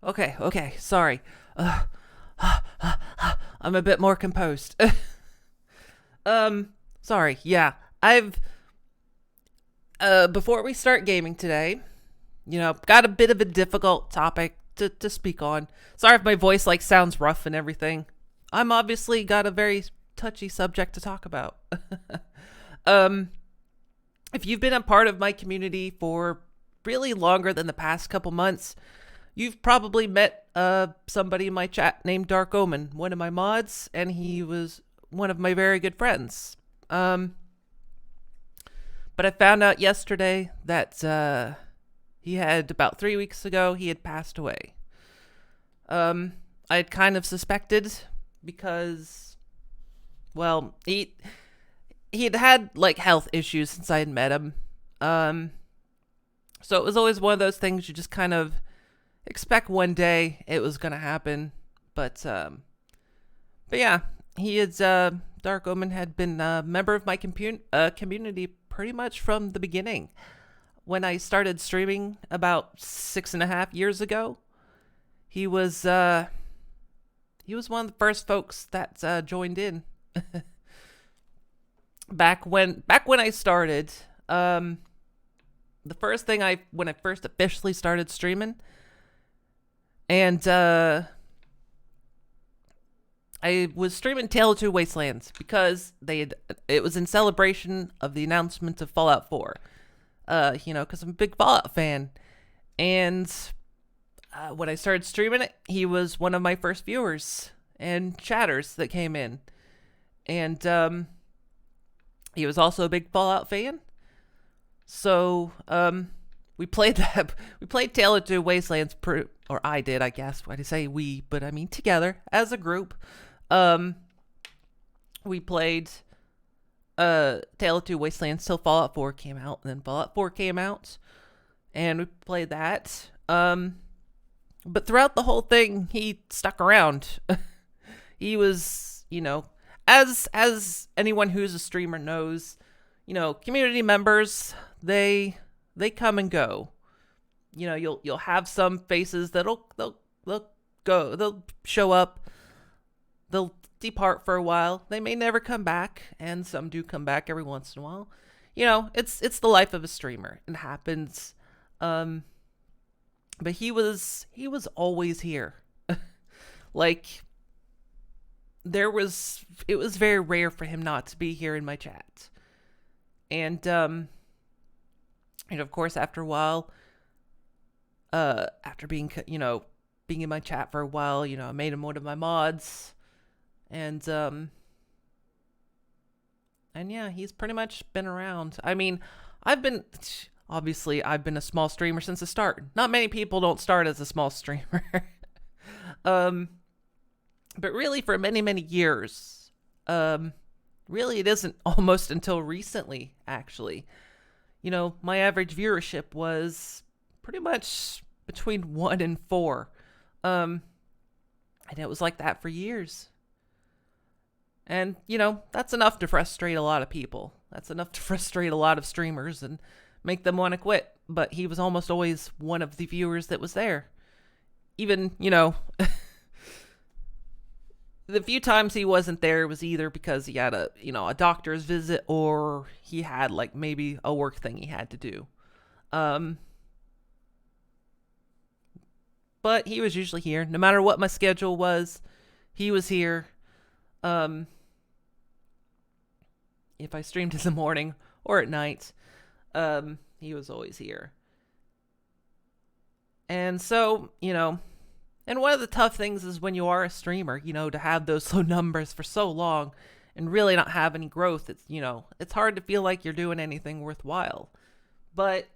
Okay, sorry. Uh, I'm a bit more composed. um, sorry. Yeah, I've before we start gaming today, got a bit of a difficult topic to speak on. Sorry if my voice sounds rough and everything. I'm obviously got a very touchy subject to talk about. um, if you've been a part of my community for really longer than the past couple months, you've probably met somebody in my chat named DarkOmen, one of my mods, and he was one of my very good friends. But I found out yesterday that he had about 3 weeks ago he had passed away. I had kind of suspected because, well, he had health issues since I had met him. So it was always one of those things you just kind of expect one day it was gonna happen. But yeah, he is Dark Omen had been a member of my community pretty much from the beginning. When I started streaming about 6.5 years ago, he was one of the first folks that joined in. back when I started, the first thing when I first officially started streaming, and I was streaming Tale of Two Wastelands because it was in celebration of the announcement of Fallout 4. Because I'm a big Fallout fan, and when I started streaming it, he was one of my first viewers and chatters that came in, and he was also a big Fallout fan. So we played that. We played Tale of Two Wastelands, or I did, I guess. Why do I say we? But I mean together as a group. We played Tale of Two Wastelands till Fallout 4 came out, and then Fallout 4 came out, and we played that. But throughout the whole thing, he stuck around. He was, as anyone who's a streamer knows, community members, they come and go. You'll have some faces they'll go, they'll show up, they'll depart for a while. They may never come back, and some do come back every once in a while. It's the life of a streamer. It happens. But he was always here. It was very rare for him not to be here in my chat. And of course, after a while, after being in my chat for a while, I made him one of my mods. And yeah, he's pretty much been around. I mean, I've been a small streamer since the start. Not many people don't start as a small streamer. But really for many, many years, really it isn't almost until recently, actually. My average viewership was pretty much between 1 and 4. And it was like that for years. And, that's enough to frustrate a lot of people. That's enough to frustrate a lot of streamers and make them want to quit. But he was almost always one of the viewers that was there. Even, the few times he wasn't there was either because he had a doctor's visit, or he had maybe a work thing he had to do. But he was usually here. No matter what my schedule was, he was here. If I streamed in the morning or at night, he was always here. And so, and one of the tough things is when you are a streamer, to have those low numbers for so long and really not have any growth. It's hard to feel like you're doing anything worthwhile. But,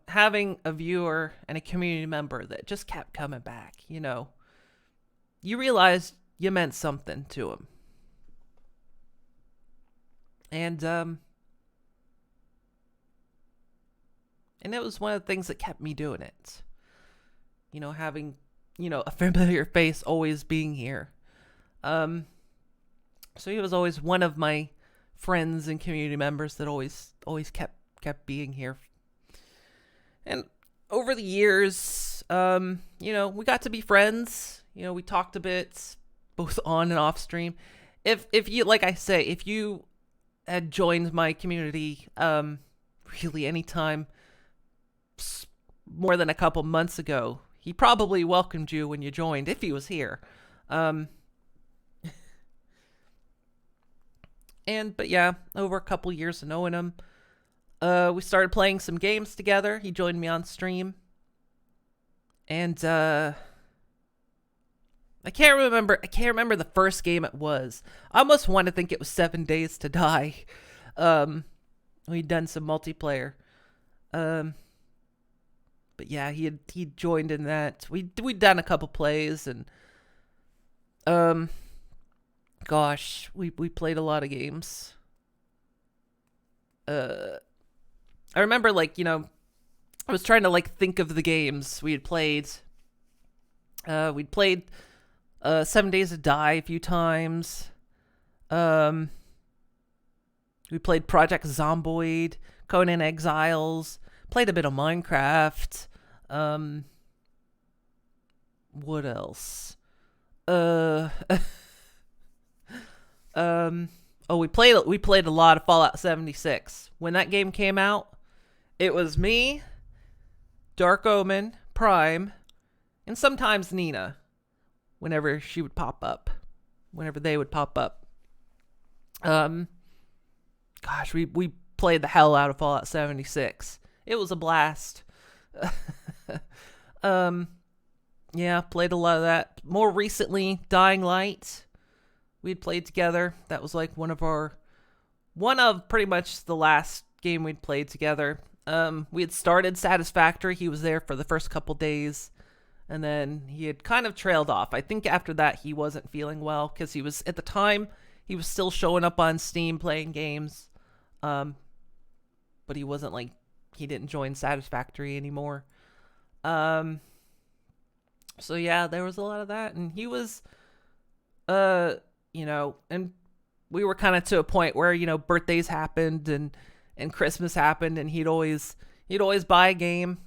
having a viewer and a community member that just kept coming back, you realize you meant something to him. And it was one of the things that kept me doing it. Having, a familiar face always being here. So he was always one of my friends and community members that always kept being here. And over the years, we got to be friends. We talked a bit, both on and off stream. If you, like I say, if you had joined my community, really anytime more than a couple months ago, he probably welcomed you when you joined if he was here. But yeah, over a couple years of knowing him, we started playing some games together. He joined me on stream. And I can't remember the first game it was. I almost want to think it was 7 Days to Die. We'd done some multiplayer. But yeah, he joined in that. We'd done a couple plays, and gosh, we played a lot of games. I remember, I was trying to think of the games we had played. We'd played 7 Days to Die a few times. We played Project Zomboid, Conan Exiles, played a bit of Minecraft. What else? We played a lot of Fallout 76. When that game came out, it was me, DarkOmen, Prime, and sometimes Nina, whenever they would pop up. Gosh, we played the hell out of Fallout 76. It was a blast. Yeah, played a lot of that. More recently, Dying Light. We'd played together. That was one of pretty much the last game we'd played together. We had started Satisfactory. He was there for the first couple days, and then he had kind of trailed off. I think after that he wasn't feeling well, because at the time he was still showing up on Steam playing games, but he wasn't he didn't join Satisfactory anymore. So yeah, there was a lot of that, and he was and we were kind of to a point where birthdays happened and Christmas happened, and he'd always buy a game.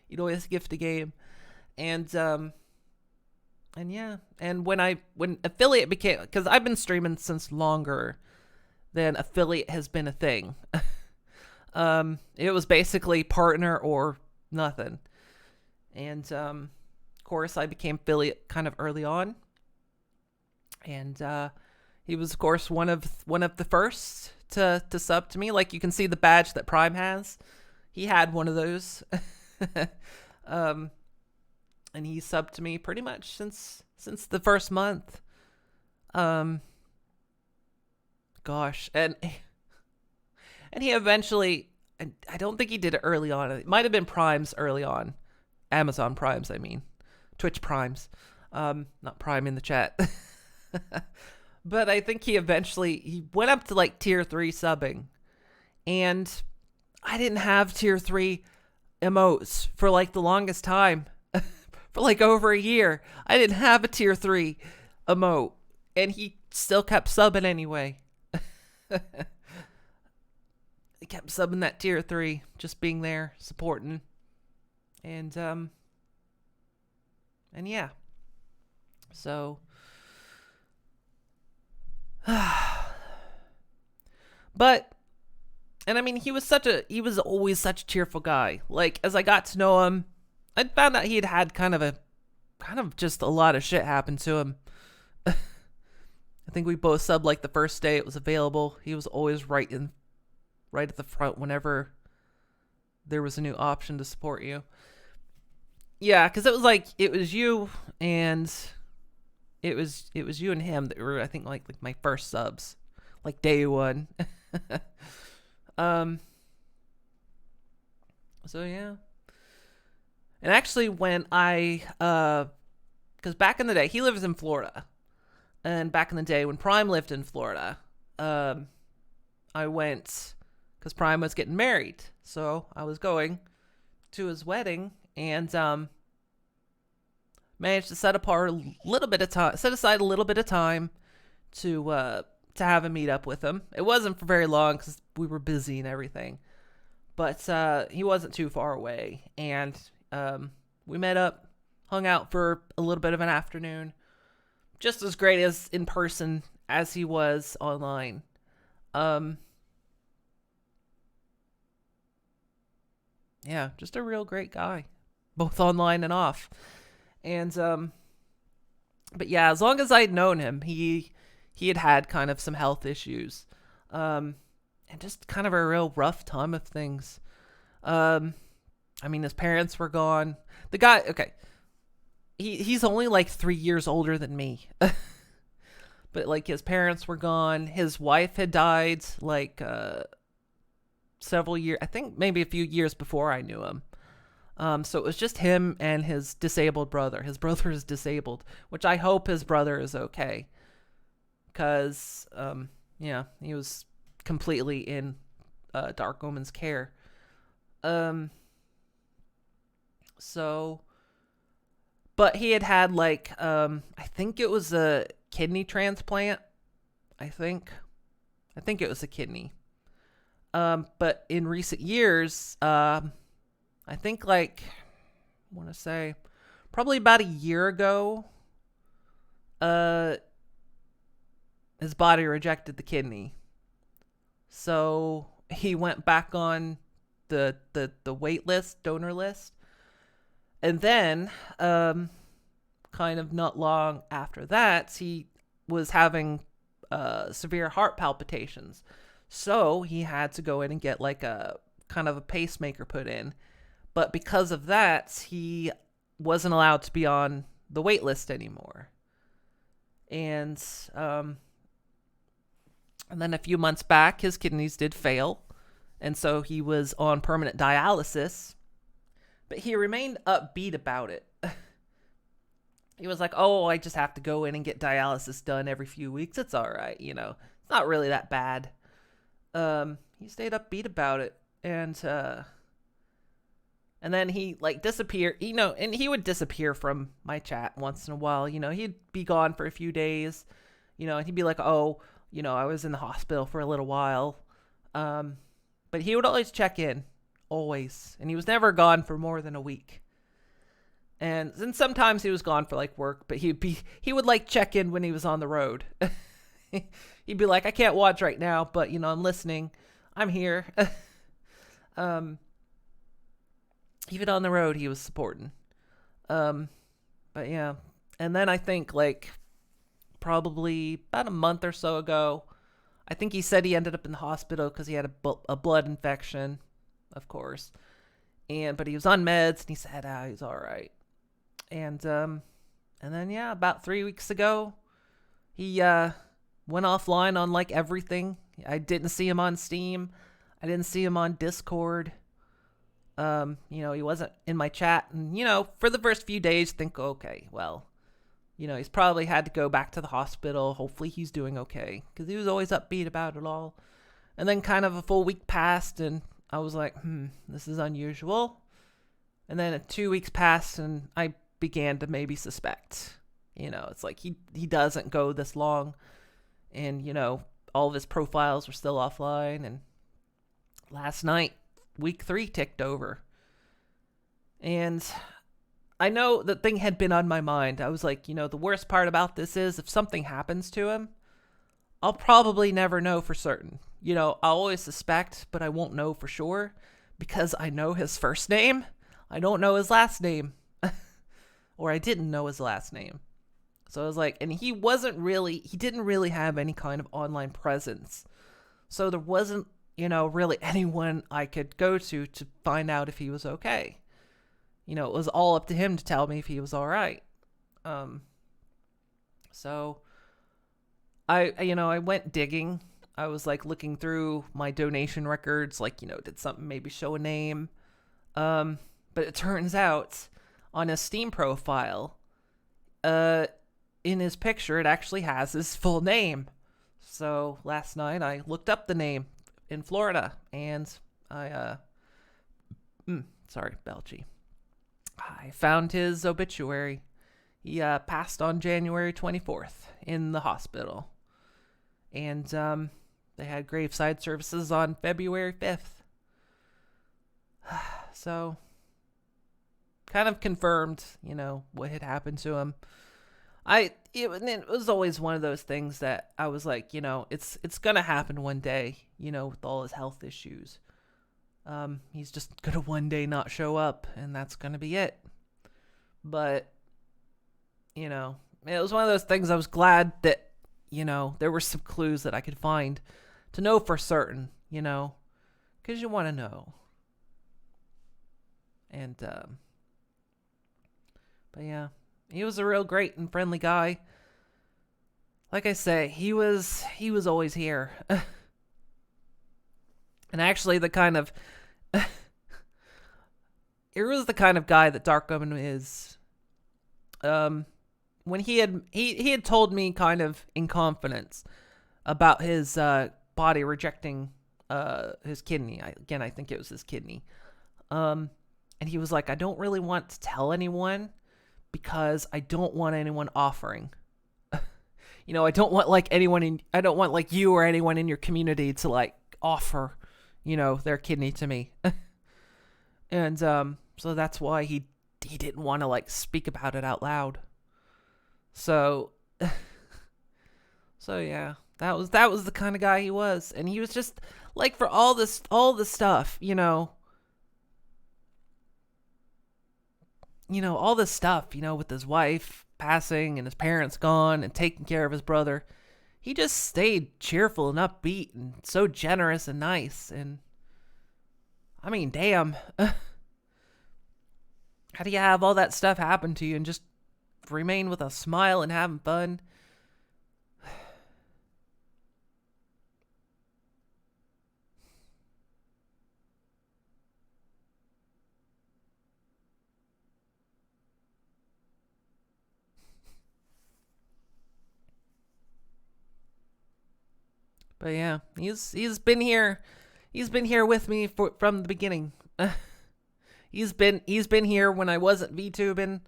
He'd always gift a game. And yeah, and when Affiliate became, because I've been streaming since longer than Affiliate has been a thing. It was basically partner or nothing. And of course I became Affiliate kind of early on. And he was of course one of the first to sub to me. You can see the badge that Prime has. He had one of those. And he subbed to me pretty much since the first month. Gosh, and he eventually, I don't think he did it early on. It might have been Prime's early on. Amazon Prime's, I mean. Twitch Prime's. Not Prime in the chat. But I think he went up to tier 3 subbing. And I didn't have tier 3 emotes for the longest time. For over a year. I didn't have a tier 3 emote. And he still kept subbing anyway. He kept subbing that tier 3. Just being there, supporting. And yeah. So but, and I mean, he was always such a cheerful guy. As I got to know him, I found out he had kind of just a lot of shit happen to him. I think we both subbed the first day it was available. He was always right at the front whenever there was a new option to support you. Yeah, because it was it was you and it was you and him that were, I think, my first subs, day one. So yeah. And actually, when because back in the day, he lives in Florida, and back in the day when Prime lived in Florida, I went because Prime was getting married, so I was going to his wedding, and managed to set aside a little bit of time to have a meet up with him. It wasn't for very long because we were busy and everything, but he wasn't too far away, and We met up, hung out for a little bit of an afternoon. Just as great as in person as he was online. Um, yeah, just a real great guy, both online and off. And but yeah, as long as I'd known him, he had had kind of some health issues, um, and just kind of a real rough time of things. Um, I mean, his parents were gone. The guy, okay, he's only like 3 years older than me, but like his parents were gone. His wife had died like several years, I think maybe a few years before I knew him. So it was just him and his disabled brother. His brother is disabled, which I hope his brother is okay. Because, yeah, he was completely in DarkOmen's care. So, but he had had like, I think it was a kidney transplant. I think it was a kidney. But in recent years, I think like, I want to say probably about a year ago, his body rejected the kidney. So he went back on the wait list, donor list. And then, kind of not long after that, he was having severe heart palpitations. So he had to go in and get like a kind of a pacemaker put in. But because of that, he wasn't allowed to be on the wait list anymore. And then a few months back, his kidneys did fail. And so he was on permanent dialysis. But he remained upbeat about it. He was like, oh, I just have to go in and get dialysis done every few weeks. It's all right, you know. It's not really that bad. He stayed upbeat about it. And then he like disappeared, you know, and he would disappear from my chat once in a while. You know, he'd be gone for a few days, you know, and he'd be like, oh, you know, I was in the hospital for a little while. But he would always check in, always. And he was never gone for more than a week. And then sometimes he was gone for like work, but he would like check in when he was on the road. He'd be like, I can't watch right now, but you know, I'm listening. I'm here. Even on the road, he was supporting. But yeah. And then I think like probably about a month or so ago, I think he said he ended up in the hospital because he had a blood infection, of course. But he was on meds and he said, he's all right. And then yeah, about 3 weeks ago, he went offline on like everything. I didn't see him on Steam. I didn't see him on Discord. You know, he wasn't in my chat. And, you know, for the first few days, think, okay, well, you know, he's probably had to go back to the hospital. Hopefully he's doing okay. Because he was always upbeat about it all. And then kind of a full week passed and I was like, this is unusual. And then 2 weeks passed and I began to maybe suspect. You know, it's like he doesn't go this long. And, you know, all of his profiles were still offline. And last night, week 3 ticked over. And I know the thing had been on my mind. I was like, you know, the worst part about this is if something happens to him, I'll probably never know for certain. You know, I'll always suspect, but I won't know for sure because I know his first name. I don't know his last name. Or I didn't know his last name. So I was like, and he didn't really have any kind of online presence. So there wasn't, you know, really anyone I could go to find out if he was okay. You know, it was all up to him to tell me if he was all right. So I went digging. I was like looking through my donation records, like, you know, did something maybe show a name? But it turns out on his Steam profile, in his picture, it actually has his full name. So last night I looked up the name in Florida and Belchy. I found his obituary. He passed on January 24th in the hospital. And they had graveside services on February 5th. So kind of confirmed, what had happened to him. It was always one of those things that I was like, it's gonna happen one day, with all his health issues. He's just gonna one day not show up, and that's gonna be it. But it was one of those things. I was glad that there were some clues that I could find to know for certain, because you want to know. And but yeah, he was a real great and friendly guy. Like I say, he was always here. And actually the kind of it was the kind of guy that DarkOmen is. When he had told me kind of in confidence about his body rejecting his kidney. I think it was his kidney. And he was like, I don't really want to tell anyone because I don't want anyone offering. I don't want I don't want like you or anyone in your community to like offer, their kidney to me. And so that's why he didn't want to like speak about it out loud. So yeah, that was the kind of guy he was. And he was just like, for all this stuff, all this stuff, with his wife passing and his parents gone and taking care of his brother, he just stayed cheerful and upbeat and so generous and nice. And I mean, damn, how do you have all that stuff happen to you and just remain with a smile and having fun? But yeah, he's been here. He's been here with me from the beginning. He's been here when I wasn't VTubing.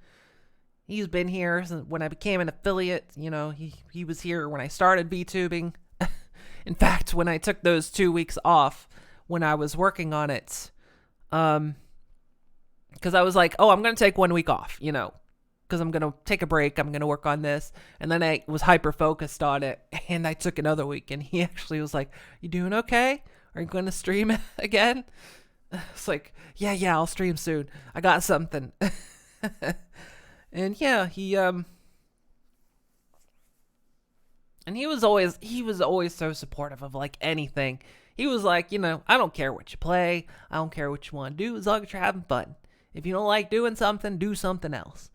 He's been here when I became an affiliate. He was here when I started VTubing. In fact, when I took those 2 weeks off when I was working on it, because I was like, oh, I'm gonna take 1 week off, because I'm going to take a break. I'm going to work on this. And then I was hyper focused on it. And I took another week. And he actually was like, you doing okay? Are you going to stream again? It's like, yeah, I'll stream soon. I got something. And yeah, and he was always so supportive of like anything. He was like, I don't care what you play. I don't care what you want to do, as long as you're having fun. If you don't like doing something, do something else.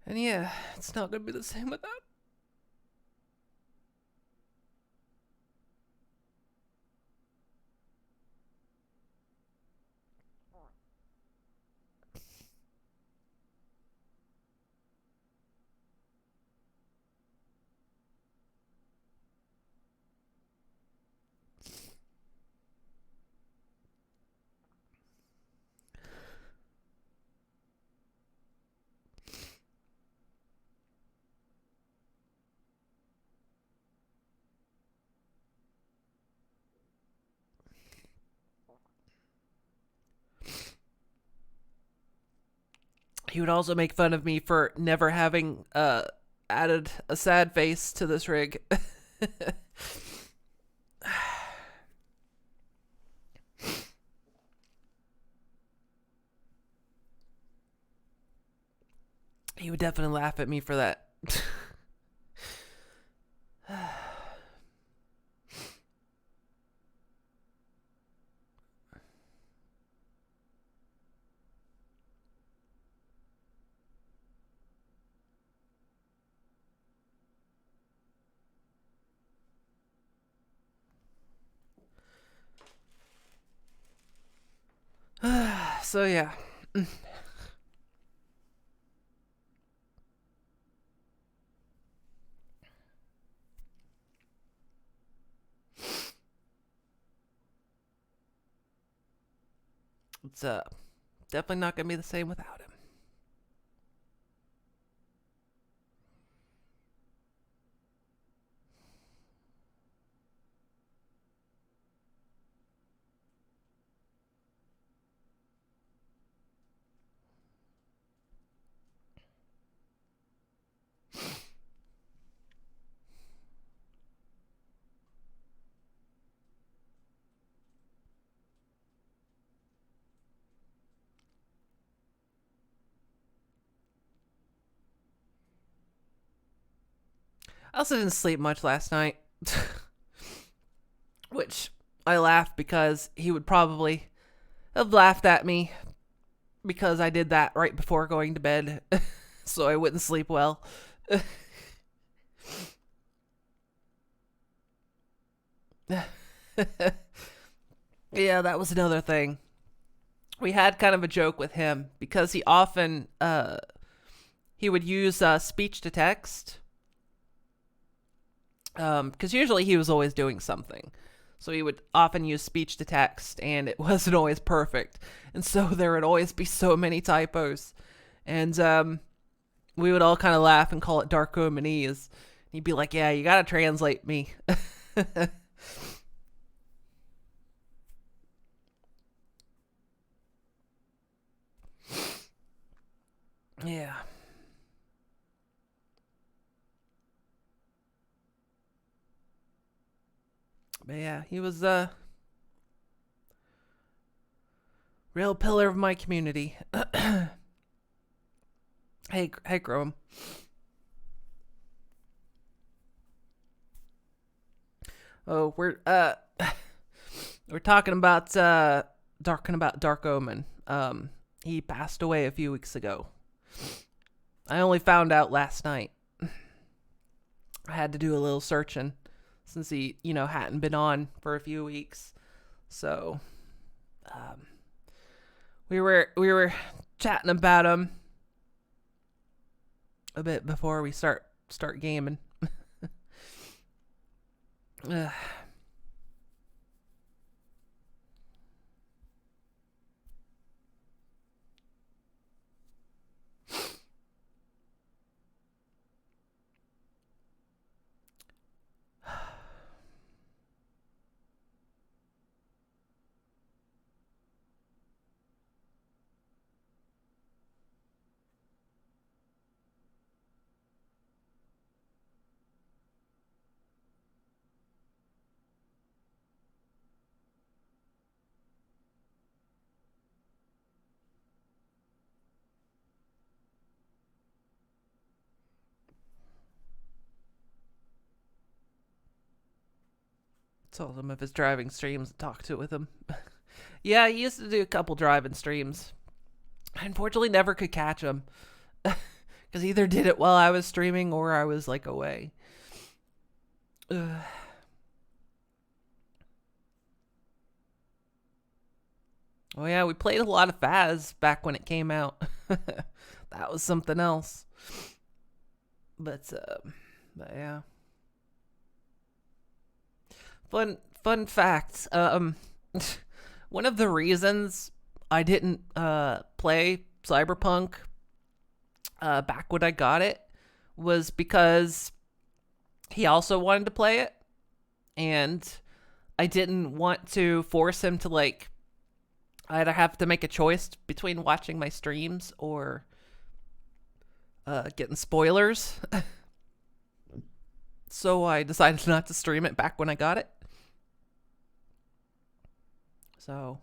And yeah, it's not gonna be the same without. He would also make fun of me for never having added a sad face to this rig. He would definitely laugh at me for that. So yeah. It's definitely not gonna be the same without him. I also didn't sleep much last night, which I laughed because he would probably have laughed at me because I did that right before going to bed, so I wouldn't sleep well. Yeah, that was another thing. We had kind of a joke with him because he often he would use speech to text because usually he was always doing something. So he would often use speech to text, and it wasn't always perfect. And so there would always be so many typos. And we would all kind of laugh and call it DarkOmenese. He'd be like, yeah, you got to translate me. Yeah. But yeah, he was a real pillar of my community. Hey, Chrome. Oh, we're talking about Dark Omen. He passed away a few weeks ago. I only found out last night. I had to do a little searching since he, hadn't been on for a few weeks. So, um, we were chatting about him a bit before we start gaming. Told him of his driving streams and talked to it with him. Yeah, he used to do a couple driving streams. I unfortunately never could catch him because either did it while I was streaming or I was like away. Ugh. Oh yeah, we played a lot of Faz back when it came out. That was something else. But yeah, fun facts. One of the reasons I didn't play Cyberpunk back when I got it was because he also wanted to play it, and I didn't want to force him to like either have to make a choice between watching my streams or getting spoilers. So I decided not to stream it back when I got it. So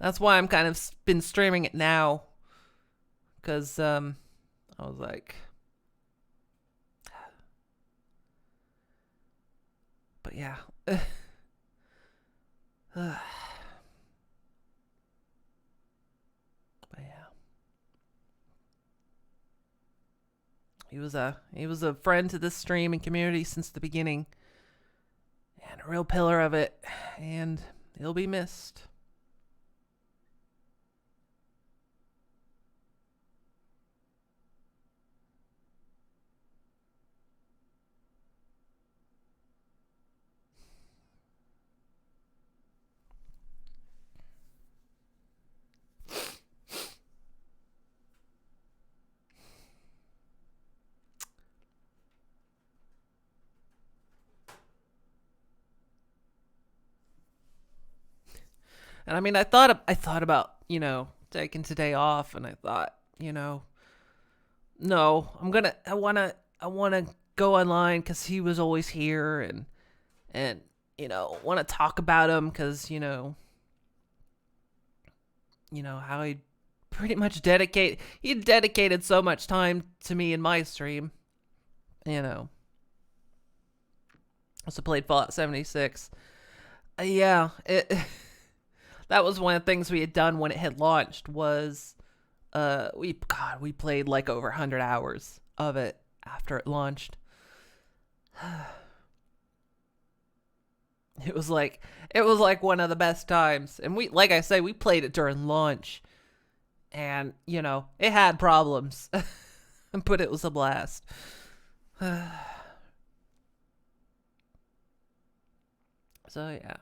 that's why I'm kind of been streaming it now, because I was like, but yeah. But yeah, he was a friend to this stream and community since the beginning, and a real pillar of it, and he'll be missed. And I mean, I thought about, taking today off, and I thought, no, I want to go online because he was always here, and want to talk about him because how he pretty much he dedicated so much time to me in my stream. Also played Fallout 76. Yeah, that was one of the things we had done when it had launched. Was we played like over 100 hours of it after it launched. It was like one of the best times. And like I say, we played it during launch. And, it had problems. But it was a blast. So yeah.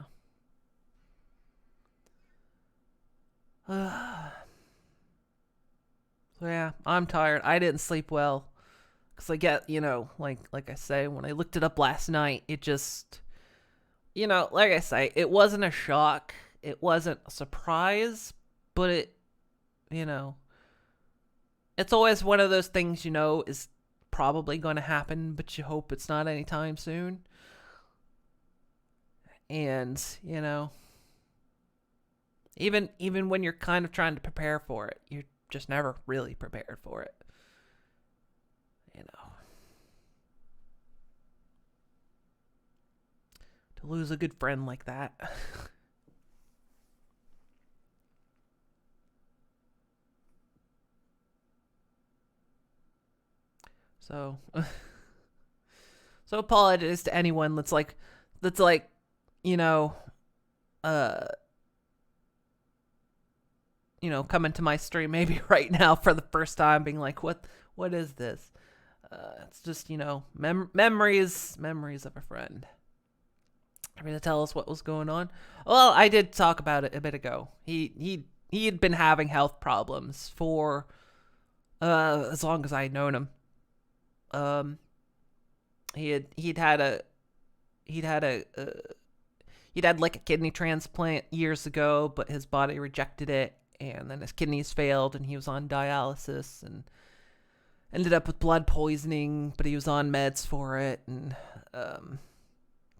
So yeah, I'm tired. I didn't sleep well. Cause I get, like I say, when I looked it up last night, it just, like I say, it wasn't a shock. It wasn't a surprise, but you know, it's always one of those things, is probably going to happen, but you hope it's not anytime soon. And, even when you're kind of trying to prepare for it, you're just never really prepared for it. To lose a good friend like that. So apologies to anyone that's like you know uh coming to my stream maybe right now for the first time, being like, what is this? It's just, memories of a friend. I'm going to tell us what was going on. Well, I did talk about it a bit ago. He had been having health problems for as long as I'd known him. He'd had like a kidney transplant years ago, but his body rejected it, and then his kidneys failed, and he was on dialysis, and ended up with blood poisoning, but he was on meds for it, and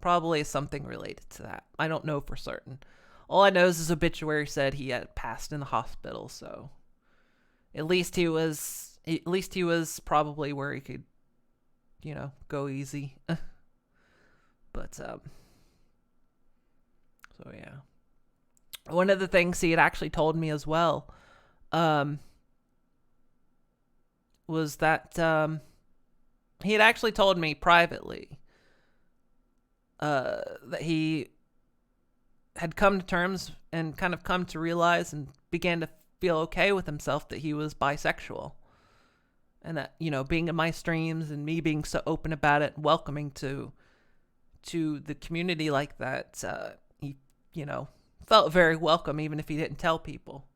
probably something related to that. I don't know for certain. All I know is his obituary said he had passed in the hospital, so at least he was probably where he could, go easy. But so yeah. One of the things he had actually told me as well was that he had actually told me privately that he had come to terms and kind of come to realize and began to feel okay with himself that he was bisexual. And that, being in my streams and me being so open about it and welcoming to the community like that, he, felt very welcome even if he didn't tell people.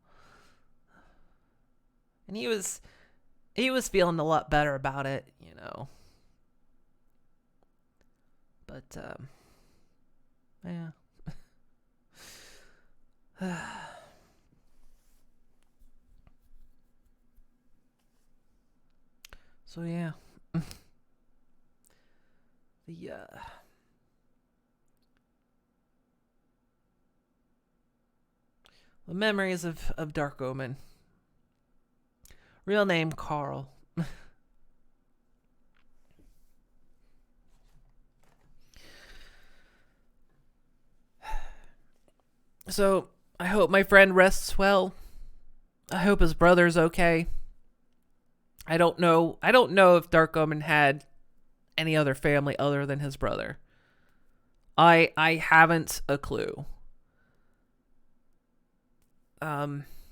And he was feeling a lot better about it, But, yeah. So, yeah. The memories of DarkOmen. Real name, Karl. So, I hope my friend rests well. I hope his brother's okay. I don't know if DarkOmen had any other family other than his brother. I haven't a clue.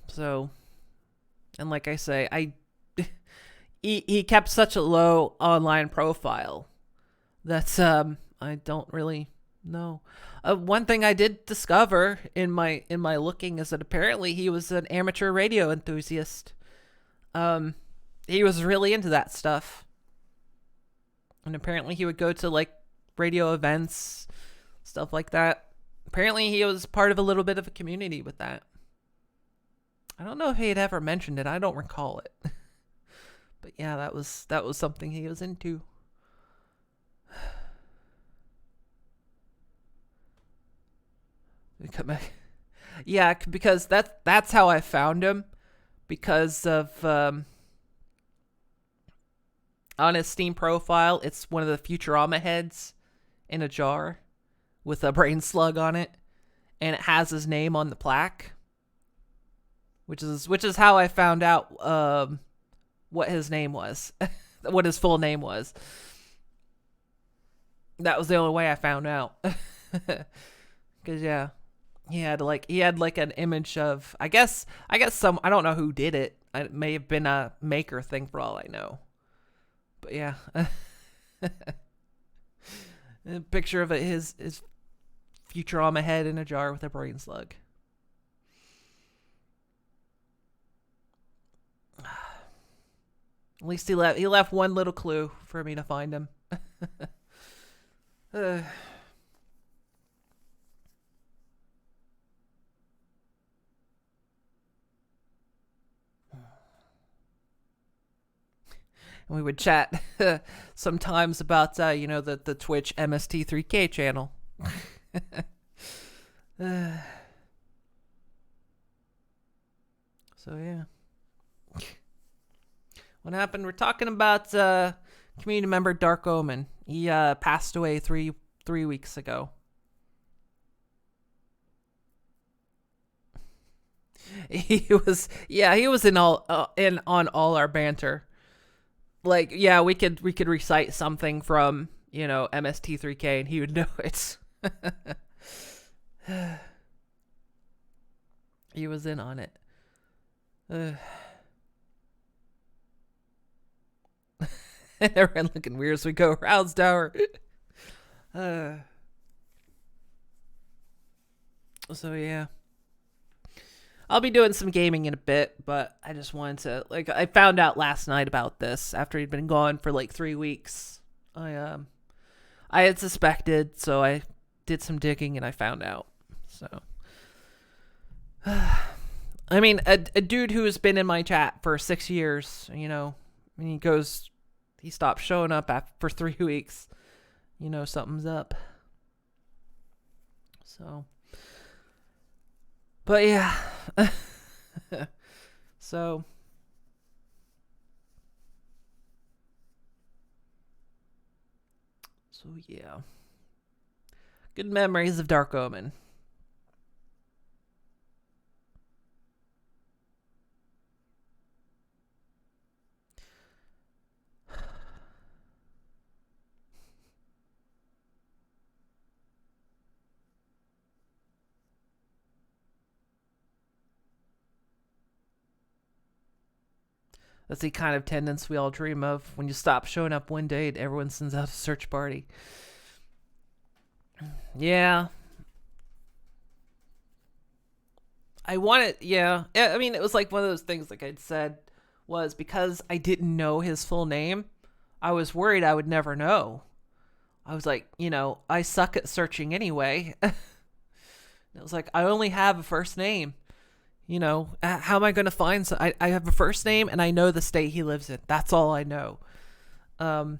So, and like I say, he kept such a low online profile that I don't really know. One thing I did discover in my looking is that apparently he was an amateur radio enthusiast. He was really into that stuff. And apparently he would go to like radio events, stuff like that. Apparently, he was part of a little bit of a community with that. I don't know if he had ever mentioned it. I don't recall it. But yeah, that was something he was into. Yeah, because that's how I found him, because of on his Steam profile, it's one of the Futurama heads in a jar with a brain slug on it, and it has his name on the plaque, which is how I found out what his name was, what his full name was. That was the only way I found out. Cause yeah, he had like an image of, I guess some, I don't know who did it. It may have been a maker thing for all I know. But yeah, a picture of his Futurama head in a jar with a brain slug. At least he left one little clue for me to find him. uh, and we would chat sometimes about the Twitch MST3K channel. uh, so yeah, what happened? We're talking about community member DarkOmen. He passed away three weeks ago. He was in on all our banter. Like, yeah, we could recite something from MST3K and he would know it. He was in on it. Everyone looking weird as we go rounds tower. So yeah, I'll be doing some gaming in a bit, but I just wanted to, I found out last night about this after he'd been gone for like 3 weeks. I had suspected, so I did some digging and I found out. So I mean, a dude who has been in my chat for 6 years, and he stopped showing up for 3 weeks. Something's up. So, but yeah. So yeah. Good memories of DarkOmen. That's the kind of tendency we all dream of. When you stop showing up one day, everyone sends out a search party. Yeah. I wanted, yeah. I mean, it was like one of those things, like I'd said, was because I didn't know his full name, I was worried I would never know. I was like, I suck at searching anyway. It was like, I only have a first name. How am I going to find I have a first name and I know the state he lives in. That's all I know. And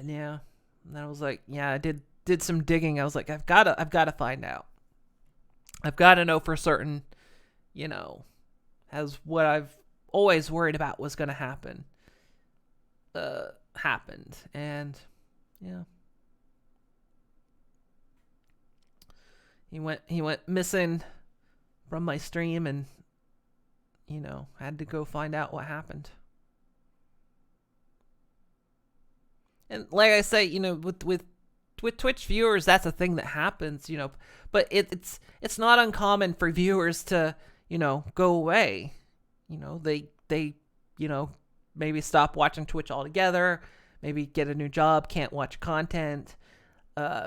yeah, and then I was like, yeah, I did some digging. I was like, I've got to find out. I've got to know for certain, as what I've always worried about was going to happen, happened. And yeah, he went missing from my stream, and had to go find out what happened. And like I say, with Twitch viewers, that's a thing that happens, but it's not uncommon for viewers to go away. They maybe stop watching Twitch altogether, maybe get a new job, can't watch content,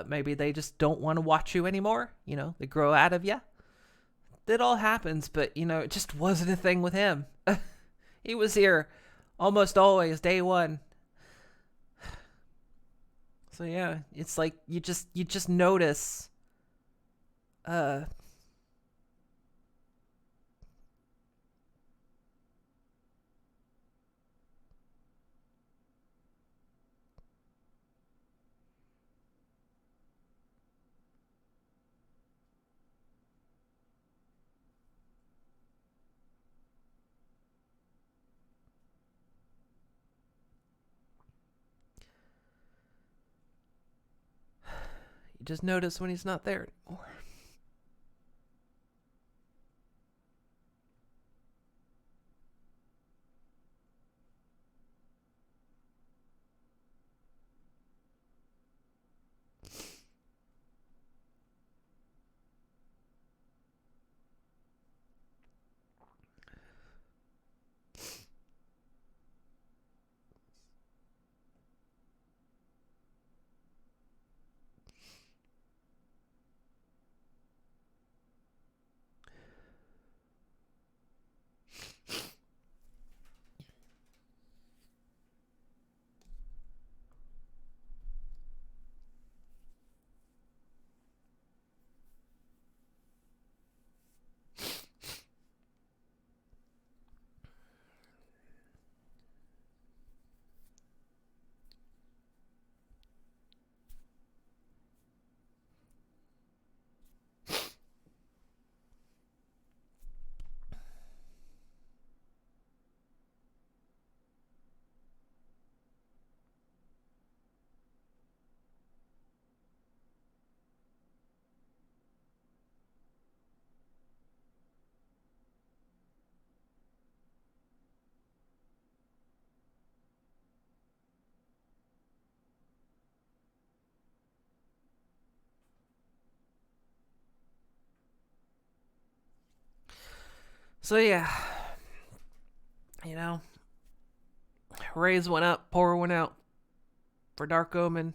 maybe they just don't want to watch you anymore. They grow out of you. That all happens, but it just wasn't a thing with him. He was here almost always day one. So yeah, it's like you just notice Uh, you just notice when he's not there anymore. So yeah, you know, raise one up, pour one out for DarkOmen.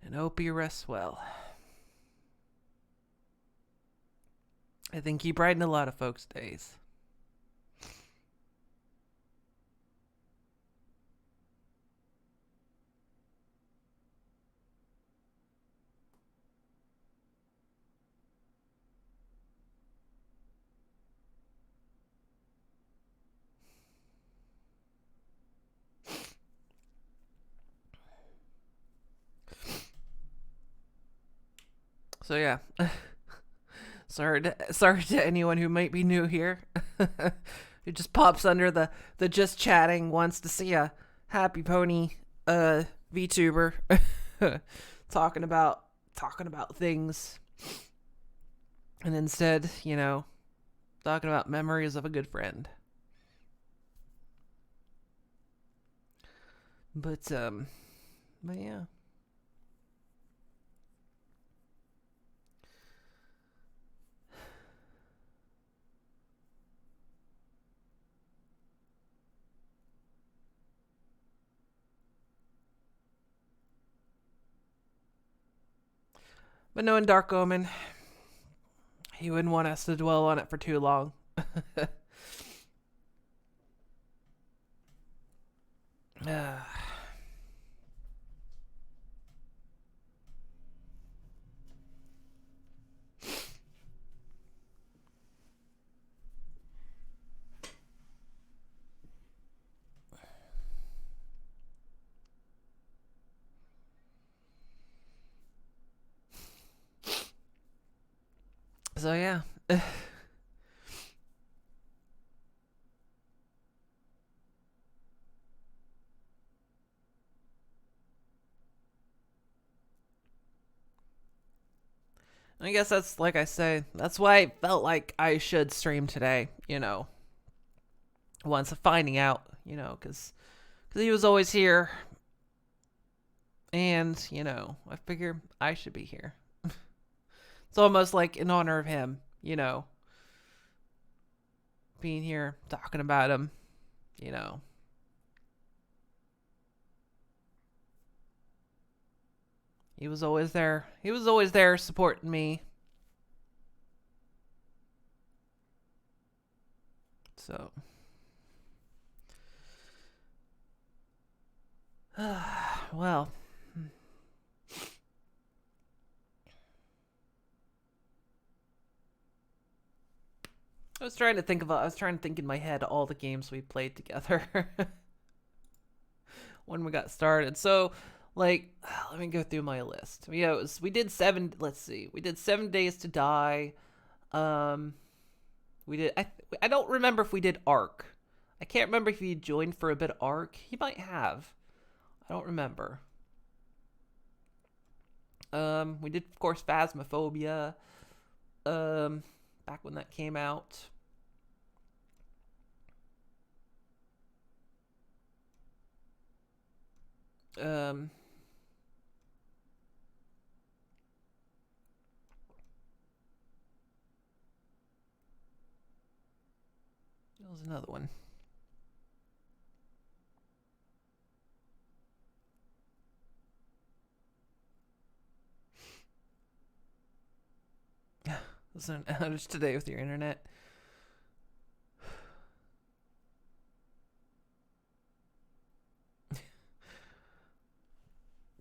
And hope he rests well. I think he brightened a lot of folks' days. So yeah, sorry to anyone who might be new here, who just pops under the just chatting, wants to see a happy pony VTuber talking about things, and instead, talking about memories of a good friend. But yeah. But knowing DarkOmen, he wouldn't want us to dwell on it for too long. So yeah. I guess that's like I say. That's why I felt like I should stream today. Once of finding out, because he was always here, and I figure I should be here. It's almost like in honor of him, being here talking about him, you know. He was always there. He was always there supporting me. So Well, I was trying to think in my head all the games we played together when we got started. So, like, let me go through my list. Yeah, we did seven. Let's see, we did 7 Days to Die. Um, we did. I don't remember if we did Ark. I can't remember if he joined for a bit of Ark. He might have. I don't remember. We did, of course, Phasmophobia. Back when that came out. Um, there was another one. There's an outage today with your internet.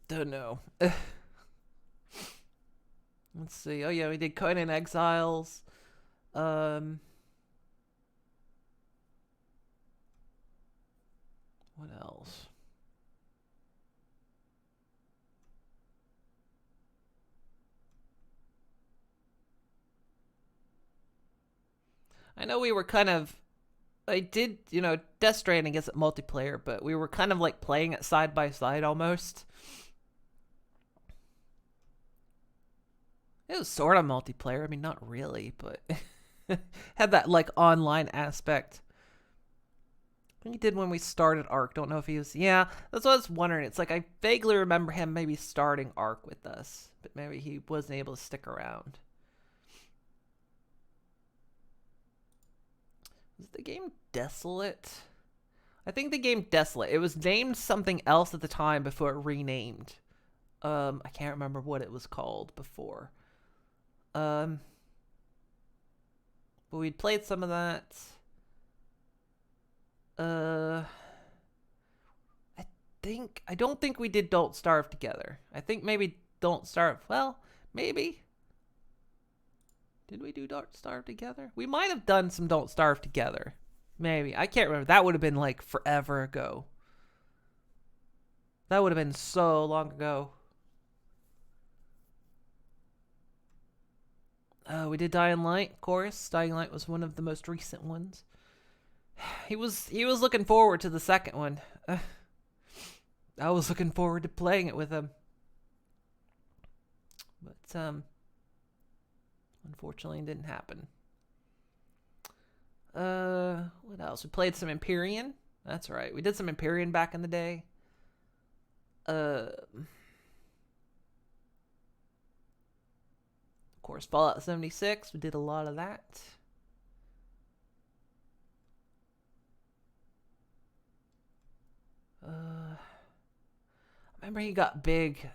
Don't know. Let's see. Oh yeah, we did Conan Exiles. Um, what else? I know we were kind of. I did, Death Stranding isn't multiplayer, but we were kind of like playing it side by side almost. It was sort of multiplayer. I mean, not really, but had that like online aspect. I think he did when we started Ark. Don't know if he was. Yeah, that's what I was wondering. It's like I vaguely remember him maybe starting Ark with us, but maybe he wasn't able to stick around. Was the game Desolate? I think the game Desolate. It was named something else at the time before it renamed. I can't remember what it was called before. But we'd played some of that. I don't think we did Don't Starve together. I think maybe Don't Starve. Well, maybe. Did we do Don't Starve together? We might have done some Don't Starve together. Maybe. I can't remember. That would have been like forever ago. That would have been so long ago. We did Dying Light, of course. Dying Light was one of the most recent ones. He was looking forward to the second one. I was looking forward to playing it with him. But unfortunately it didn't happen. What else? We played some Empyrean. That's right. We did some Empyrean back in the day. Of course, Fallout 76. We did a lot of that. I remember he got big.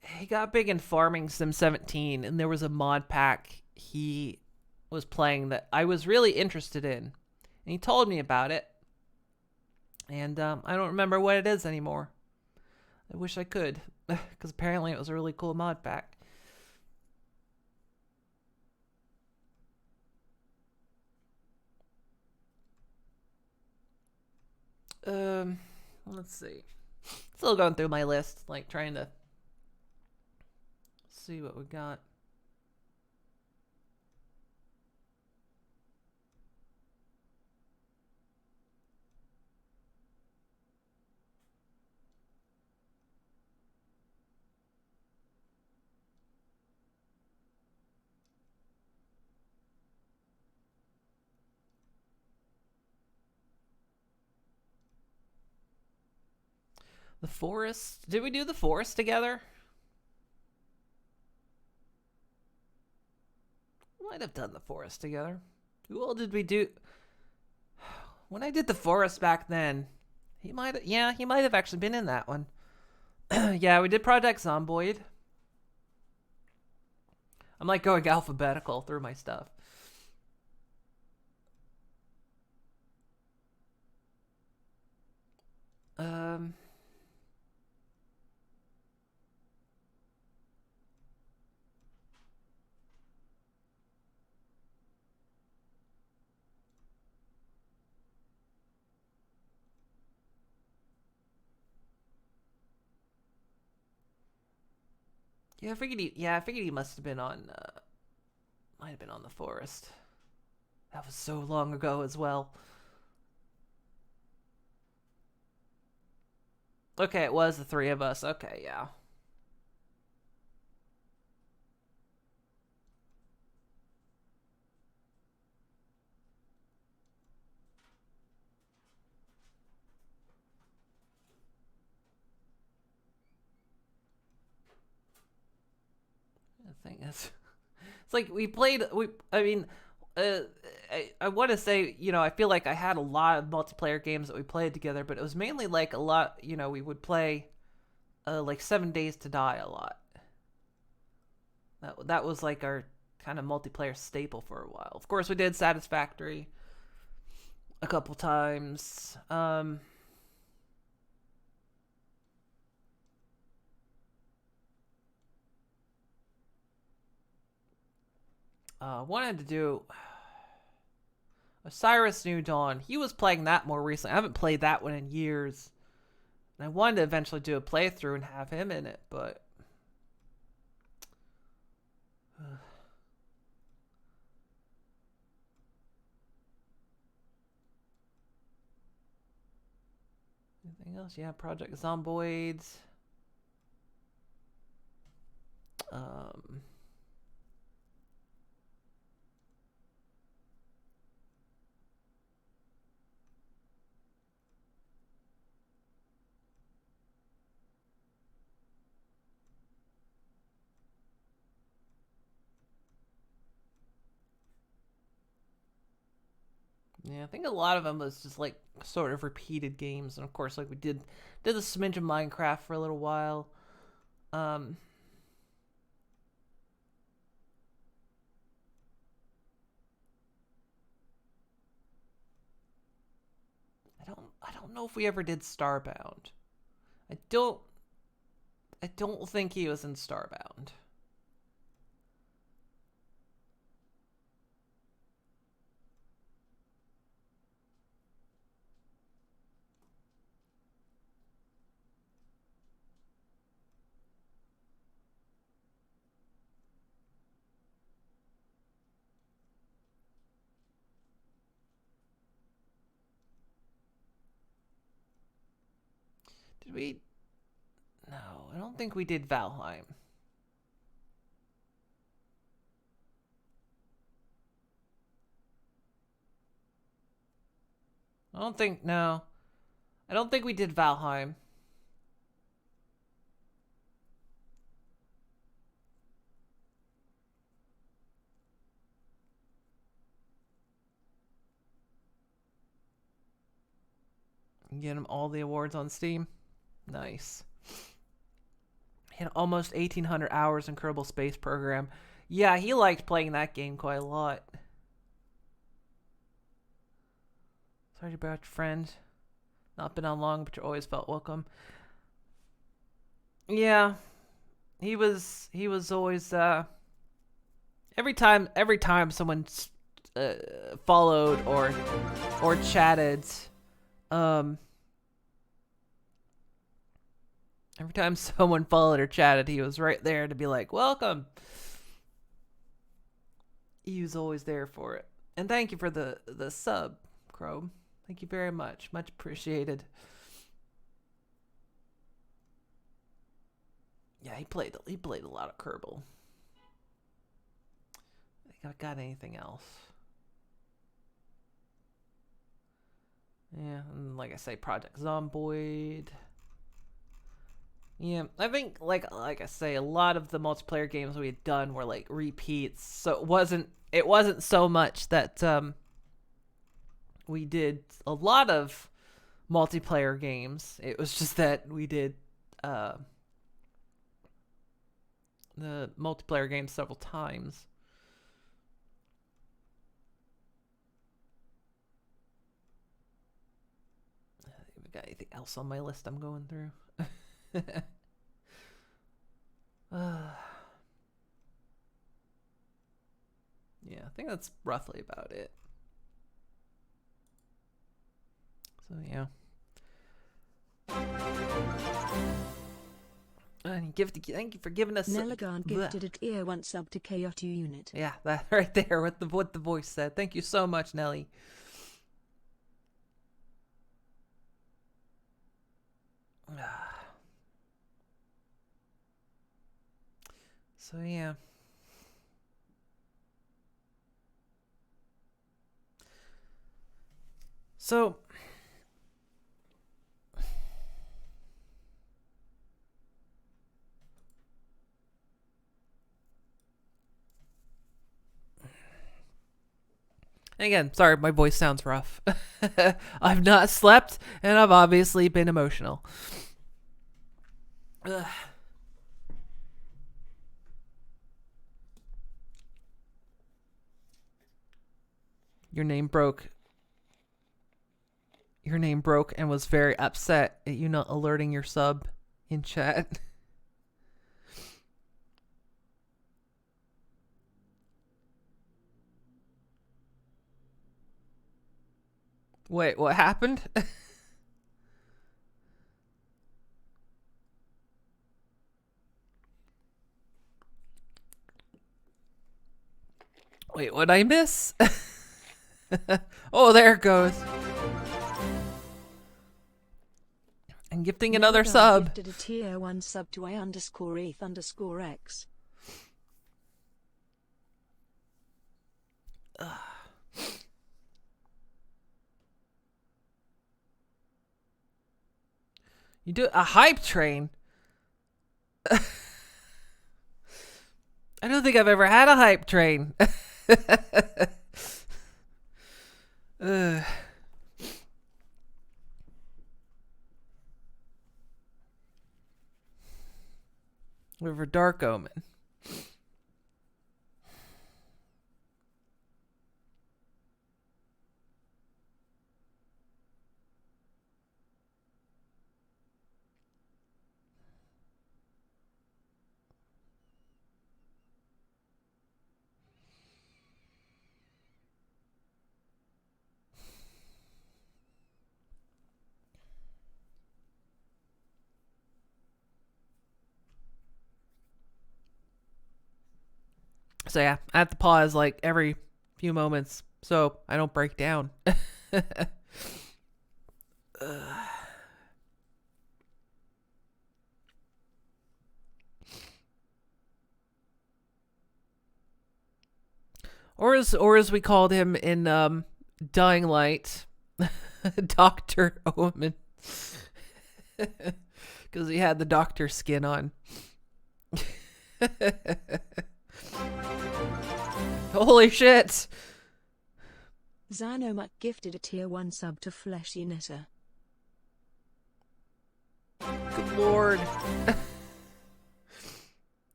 He got big in Farming Sim 17, and there was a mod pack he was playing that I was really interested in. And he told me about it. And I don't remember what it is anymore. I wish I could, because apparently it was a really cool mod pack. Let's see. Still going through my list, like trying to see what we got. The Forest. Did we do The Forest together? We might have done The Forest together. Who all did we do? When I did The Forest back then, he might have actually been in that one. Yeah, we did Project Zomboid. I'm like going alphabetical through my stuff. Yeah, I figured he. Yeah, I figured he must have been on. Might have been on the forest. That was so long ago as well. Okay, it was the three of us. Okay, yeah. I think it's like we played. We. I mean, uh, I want to say, I feel like I had a lot of multiplayer games that we played together, but it was mainly like a lot. We would play, like 7 Days to Die a lot. That was like our kind of multiplayer staple for a while. Of course, we did Satisfactory a couple times. Wanted to do Osiris New Dawn. He was playing that more recently. I haven't played that one in years. And I wanted to eventually do a playthrough and have him in it, but anything else? Yeah, Project Zomboids. Um, yeah, I think a lot of them was just like sort of repeated games, and of course, like we did the smidge of Minecraft for a little while. Um, I don't know if we ever did Starbound. I don't I don't think he was in Starbound. Did we? No, I don't think we did Valheim. I don't think no. I don't think we did Valheim. Get him all the awards on Steam. Nice. He had almost 1,800 hours in Kerbal Space Program. Yeah, he liked playing that game quite a lot. Sorry about your friend. Not been on long, but you always felt welcome. Yeah, he was always every time someone uh, followed or chatted, um every time someone followed or chatted, he was right there to be like, welcome. He was always there for it. And thank you for the sub, Chrome. Thank you very much. Much appreciated. Yeah, he played a lot of Kerbal. I think I got anything else. Yeah, and like I say, Project Zomboid. Yeah, I think like I say, a lot of the multiplayer games we had done were like repeats, so it wasn't so much that we did a lot of multiplayer games. It was just that we did uh, the multiplayer games several times. We got anything else on my list I'm going through? Yeah, I think that's roughly about it. So yeah. And thank you for giving us. Nelagan gifted a tier 1 sub to KO2 unit. Yeah, that right there with what the voice said. Thank you so much, Nelly. So yeah. So again, sorry, my voice sounds rough. I've not slept, and I've obviously been emotional. Ugh. Your name broke and was very upset at you not alerting your sub in chat. Wait, what happened? Wait, what'd I miss? Oh, there it goes. And gifting another sub. Gifted a tier 1 sub to I_ETH_X. You do a hype train? I don't think I've ever had a hype train. River DarkOmen. So yeah, I have to pause like every few moments so I don't break down. Or as we called him in Dying Light, Dr. Omen. Because he had the doctor skin on. Holy shit! Xanomuck gifted a tier 1 sub to Fleshy Knitter. Good lord.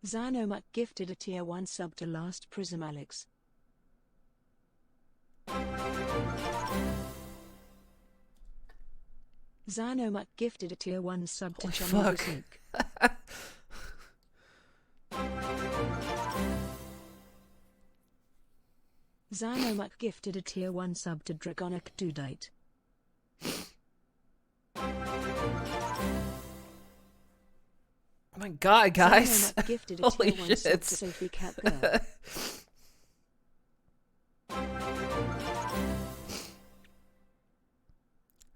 Xanomuck gifted a tier 1 sub to Last Prism Alex. Xanomuck gifted a tier 1 sub to Fuck. Xanomuck gifted a tier 1 sub to Dragonic Dudite. Oh my god, guys. Xanomuck gifted a Holy tier 1 shit. sub to Sophie Cat Girl.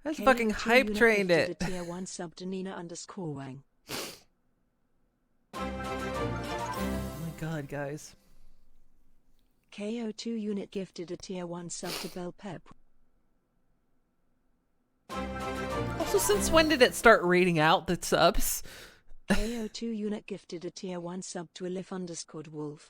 That's fucking hype trained it. A tier 1 sub to Nina_Wang. Oh my god, guys. KO2 unit gifted a tier 1 sub to Bell Pep. Also, since when did it start reading out the subs? KO2 unit gifted a tier 1 sub to Elif_Wolf.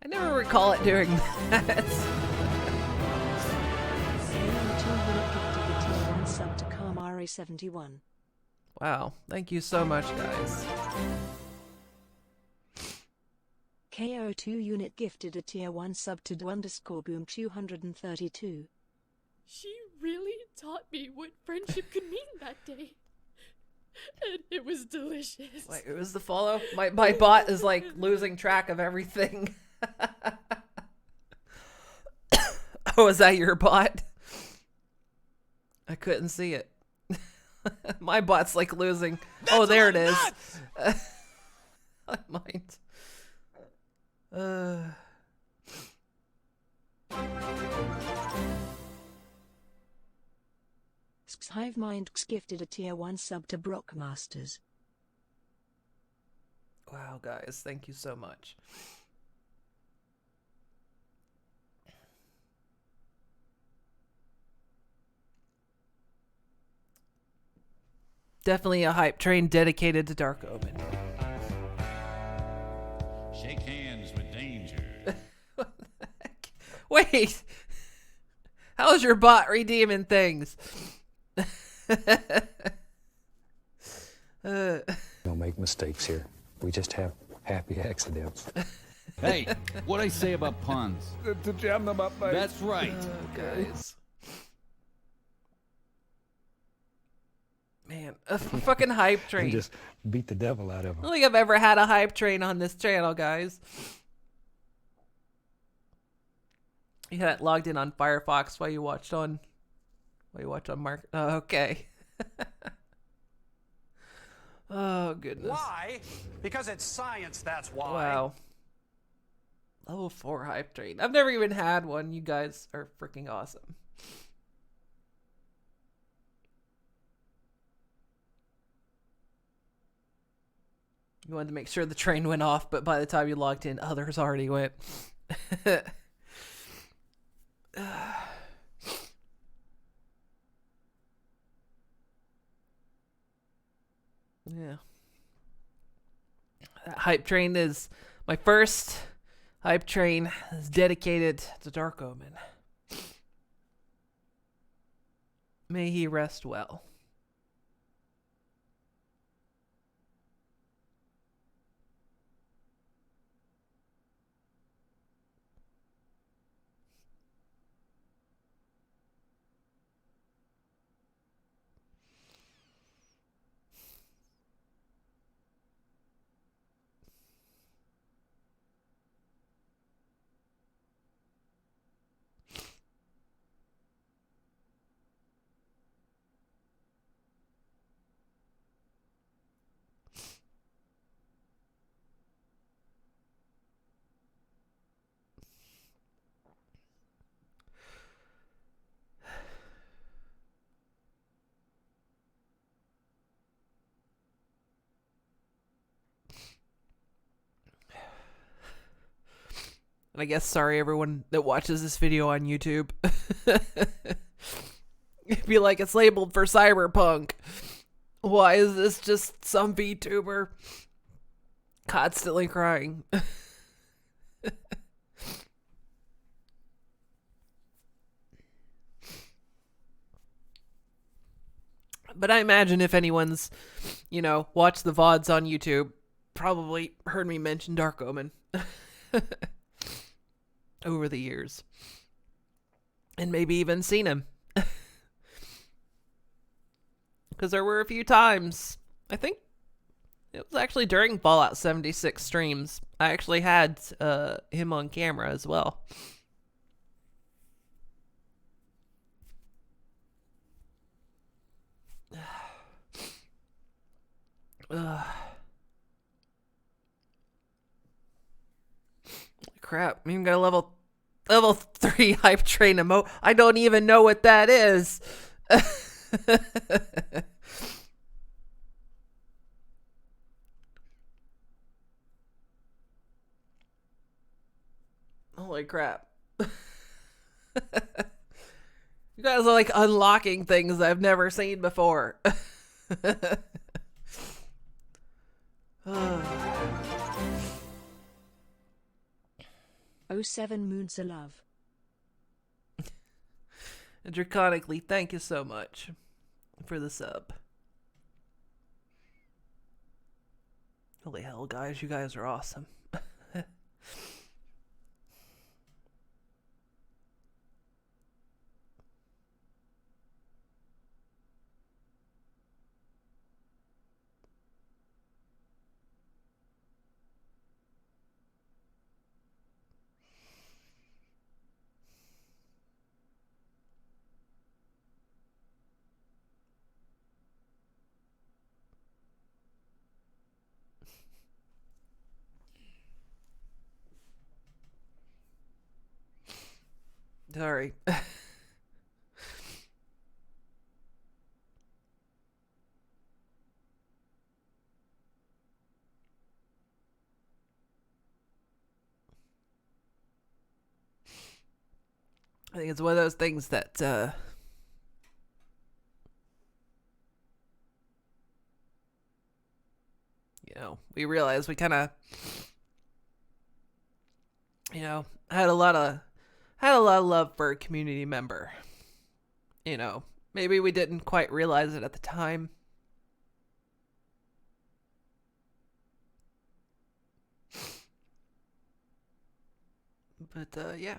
I never recall it doing that. KO2 unit gifted a tier 1 sub to Kamari71. Wow, thank you so much, guys. KO2 unit gifted a tier 1 sub to Do_Boom232. She really taught me what friendship could mean that day. And it was delicious. Wait, it was the follow? My bot is like losing track of everything. Oh, is that your bot? I couldn't see it. My bot's like losing. Oh, there it is. I might. Hivemind's gifted a tier 1 sub to Brockmasters. Wow, guys, thank you so much. Definitely a hype train dedicated to DarkOmen. Shake hands with danger. What the heck? Wait! How's your bot redeeming things? Don't make mistakes here. We just have happy accidents. Hey, what'd I say about puns? To jam them up, mate. That's right. Guys. Man, a fucking hype train. Just beat the devil out of I them. don't think I've ever had a hype train on this channel, guys. You had it logged in on Firefox while you watched on Mark. Oh, okay. Oh, goodness. Why? Because it's science, that's why. Wow. Level 4 hype train. I've never even had one. You guys are freaking awesome. You wanted to make sure the train went off, but by the time you logged in, others already went. Yeah. That hype train is my first hype train is dedicated to DarkOmen. May he rest well. And I guess sorry everyone that watches this video on YouTube. It'd be like it's labeled for cyberpunk. Why is this just some VTuber constantly crying? But I imagine if anyone's, watched the VODs on YouTube, probably heard me mention DarkOmen over the years. And maybe even seen him. Because there were a few times, I think it was actually during Fallout 76 streams, I actually had him on camera as well. Crap, I even got a level 3 hype train emote. I don't even know what that is. Holy crap. You guys are like unlocking things I've never seen before. 07 Moons of Love. And Draconically, thank you so much for the sub. Holy hell, guys, you guys are awesome. Sorry. I think it's one of those things that, we realized we kind of, had a lot of love for a community member. Maybe we didn't quite realize it at the time. But, yeah.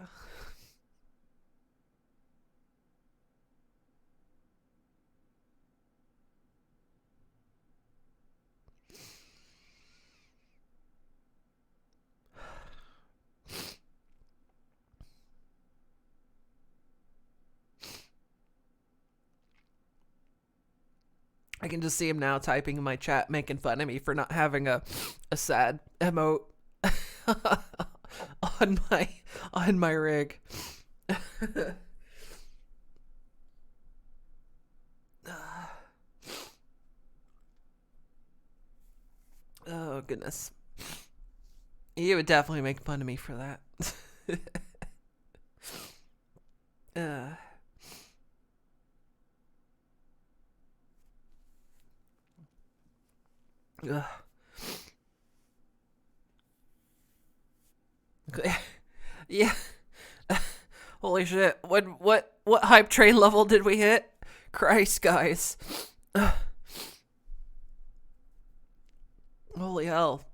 I can just see him now typing in my chat, making fun of me for not having a sad emote on my rig. Oh goodness, he would definitely make fun of me for that. Yeah. Holy shit. What hype train level did we hit? Christ, guys. Holy hell.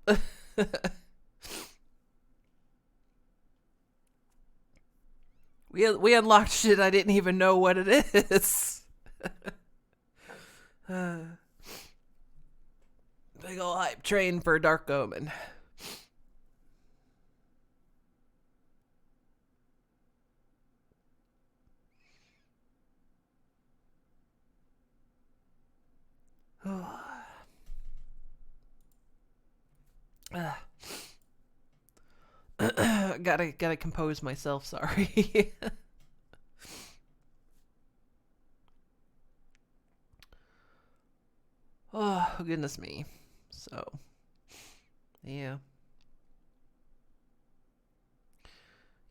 We unlocked shit I didn't even know what it is. Big ol' hype train for DarkOmen. Gotta compose myself, sorry. Oh, goodness me. So, yeah.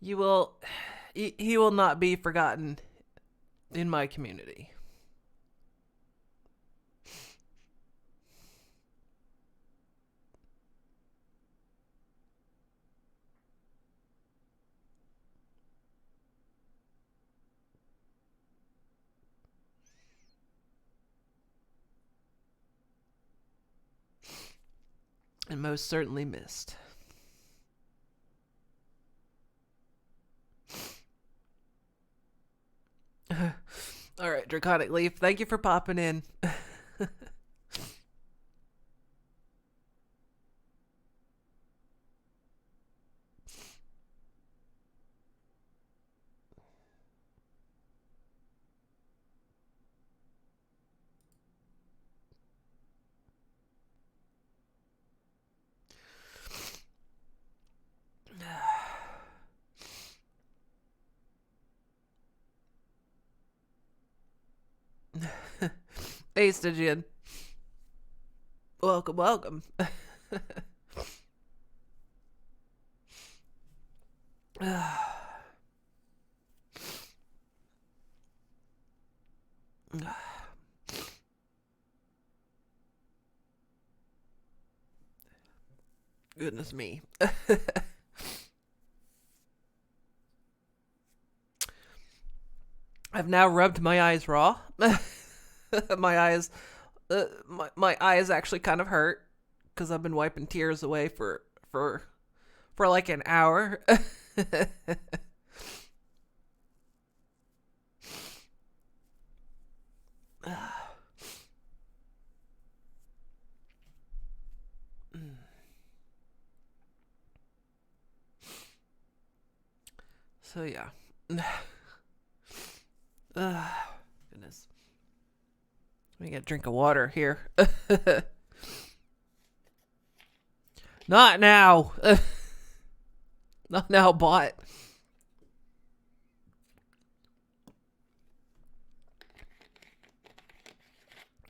He will not be forgotten in my community. And most certainly missed. All right, Draconic Leaf, thank you for popping in. Hey, Stygian. Welcome, welcome. Goodness me. I've now rubbed my eyes raw. My eyes, my eyes actually kind of hurt because I've been wiping tears away for like an hour. So yeah. Goodness. Let me get a drink of water here. Not now. Not now, bot.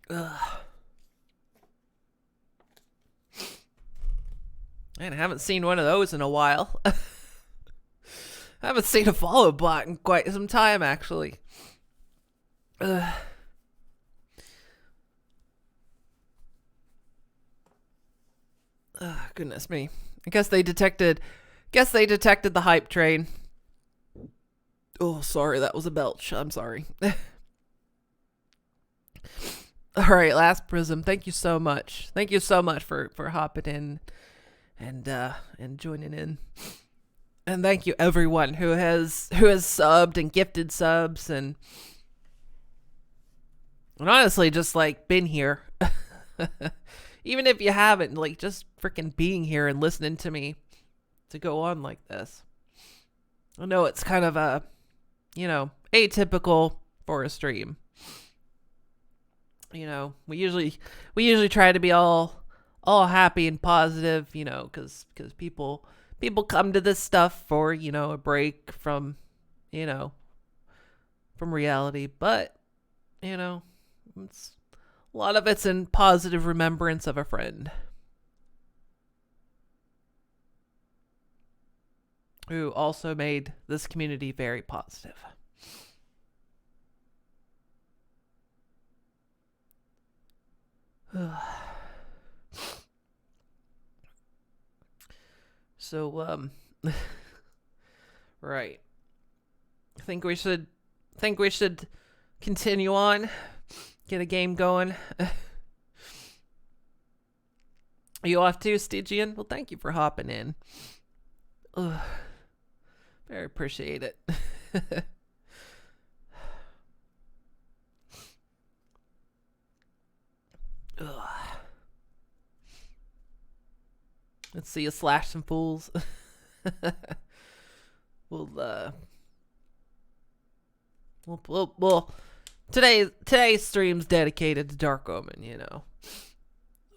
Ugh. Man, I haven't seen one of those in a while. I haven't seen a follow bot in quite some time, actually. Ugh. Goodness me. I guess they detected the hype train. Oh, sorry, that was a belch. I'm sorry. All right, last Prism. Thank you so much. Thank you so much for hopping in and joining in. And thank you everyone who has subbed and gifted subs and honestly just like been here. Even if you haven't, like just freaking being here and listening to me to go on like this. I know it's kind of a, atypical for a stream. We usually try to be all happy and positive, because people come to this stuff for, a break from, from reality. But, it's, a lot of it's in positive remembrance of a friend who also made this community very positive. So, right. I think we should continue on, get a game going. Are you off too, Stygian? Well, thank you for hopping in. Ugh. Very appreciate it. Ugh. Let's see you slash some fools. We'll today's stream's dedicated to DarkOmen,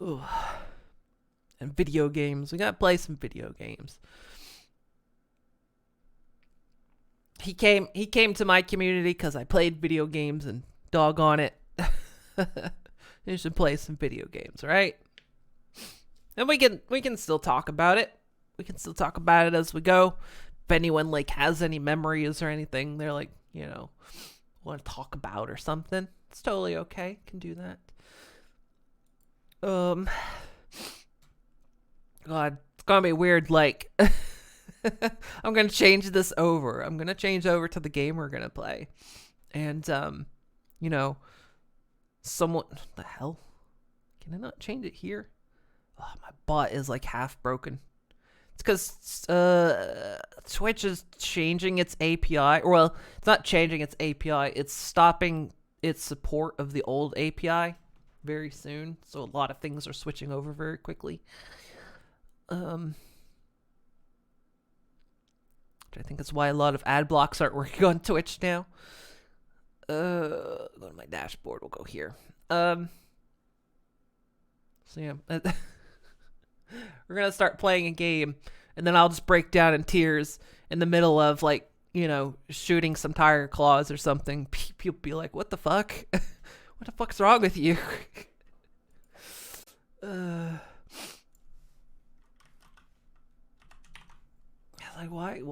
Ooh. And video games. We gotta play some video games. He came to my community because I played video games and doggone it. You should play some video games, right? And we can still talk about it. We can still talk about it as we go. If anyone has any memories or anything, they're want to talk about or something, it's totally okay. Can do that. God, it's gonna be weird. I'm gonna change this over. I'm gonna change over to the game we're gonna play, and someone. What the hell? Can I not change it here? Oh, my bot is half broken. It's because Twitch is changing its API. Well, it's not changing its API. It's stopping its support of the old API very soon. So a lot of things are switching over very quickly. Which I think is why a lot of ad blocks aren't working on Twitch now. Go to my dashboard. We'll go here. So yeah. We're gonna start playing a game, and then I'll just break down in tears in the middle of shooting some tiger claws or something. People be like, "What the fuck? What the fuck's wrong with you?" Why